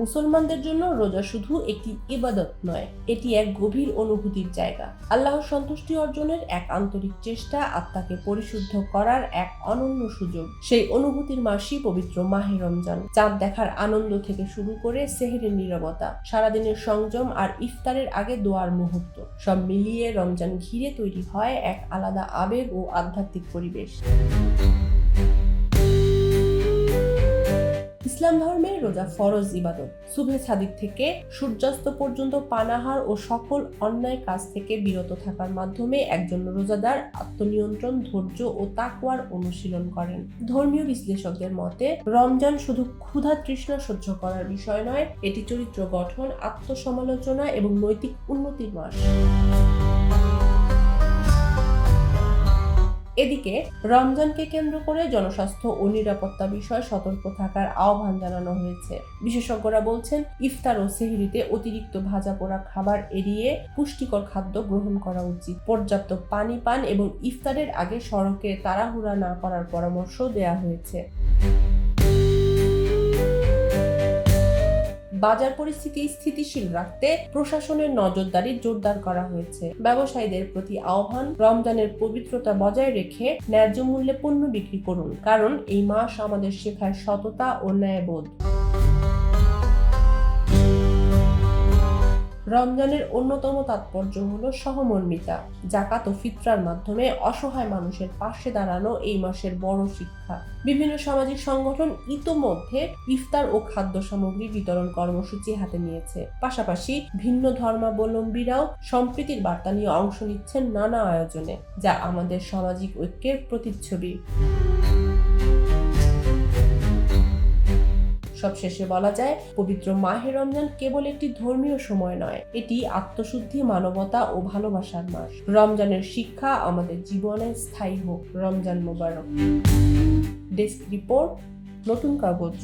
মুসলমানদের জন্য রোজা শুধু একটি ইবাদত নয়, এটি এক গভীর অনুভূতির জায়গা। আল্লাহর সন্তুষ্টি অর্জনের এক আন্তরিক চেষ্টা, আত্মাকে পরিশুদ্ধ করার এক অনন্য সুযোগ। সেই অনুভূতির মাসই পবিত্র মাহে রমজান। চাঁদ দেখার আনন্দ থেকে শুরু করে সেহরির নীরবতা, সারাদিনের সংযম আর ইফতারের আগে দোয়ার মুহূর্ত, সব মিলিয়ে রমজান ঘিরে তৈরি হয় এক আলাদা আবেগ ও আধ্যাত্মিক পরিবেশ। ইসলাম ধর্মে রোজা ফরজ ইবাদত। সুবহে সাদিক থেকে সূর্যাস্ত পর্যন্ত পানাহার ও সকল অন্যায় কাজ থেকে বিরত থাকার মাধ্যমে একজন রোজাদার আত্মনিয়ন্ত্রণ, ধৈর্য ও তাকওয়ার অনুশীলন করেন। ধর্মীয় বিশ্লেষকদের মতে রমজান শুধু ক্ষুধা তৃষ্ণা সহ্য করার বিষয় নয়, এটি চরিত্র গঠন, আত্মসমালোচনা এবং নৈতিক উন্নতির মাস। এদিকে রমজানকে কেন্দ্র করে জনস্বাস্থ্য ও নিরাপত্তা বিষয়ে সতর্ক থাকার আহ্বান জানানো হয়েছে। বিশেষজ্ঞরা বলছেন, ইফতার ও সেহরিতে অতিরিক্ত ভাজা পোড়া খাবার এড়িয়ে পুষ্টিকর খাদ্য গ্রহণ করা উচিত। পর্যাপ্ত পানি পান এবং ইফতারের আগে সড়কে তাড়াহুড়া না করার পরামর্শ দেওয়া হয়েছে। বাজার পরিস্থিতি স্থিতিশীল রাখতে প্রশাসনের নজরদারি জোরদার করা হয়েছে। ব্যবসায়ীদের প্রতি আহ্বান, রমজানের পবিত্রতা বজায় রেখে ন্যায্য মূল্যে পণ্য বিক্রি করুন, কারণ এই মাস আমাদের শেখায় সততা ও ন্যায়বোধ। রমজানের অন্যতম তাৎপর্য হলো সহমর্মিতা। যাকাত ও ফিতরার মাধ্যমে অসহায় মানুষের পাশে দাঁড়ানো এই মাসের বড় শিক্ষা। বিভিন্ন সামাজিক সংগঠন ইতোমধ্যে ইফতার ও খাদ্য সামগ্রী বিতরণ কর্মসূচি হাতে নিয়েছে। পাশাপাশি ভিন্ন ধর্মাবলম্বীরাও সম্প্রীতির বার্তা নিয়ে অংশ নিচ্ছেন নানা আয়োজনে, যা আমাদের সামাজিক ঐক্যের প্রতিচ্ছবি। সবশেষে বলা যায়, পবিত্র মাহে রমজান কেবল একটি ধর্মীয় সময় নয়, এটি আত্মশুদ্ধি, মানবতা ও ভালোবাসার মাস। রমজানের শিক্ষা আমাদের জীবনে স্থায়ী হোক। রমজান মোবারক। ডেস্ক রিপোর্ট, নতুন কাগজ।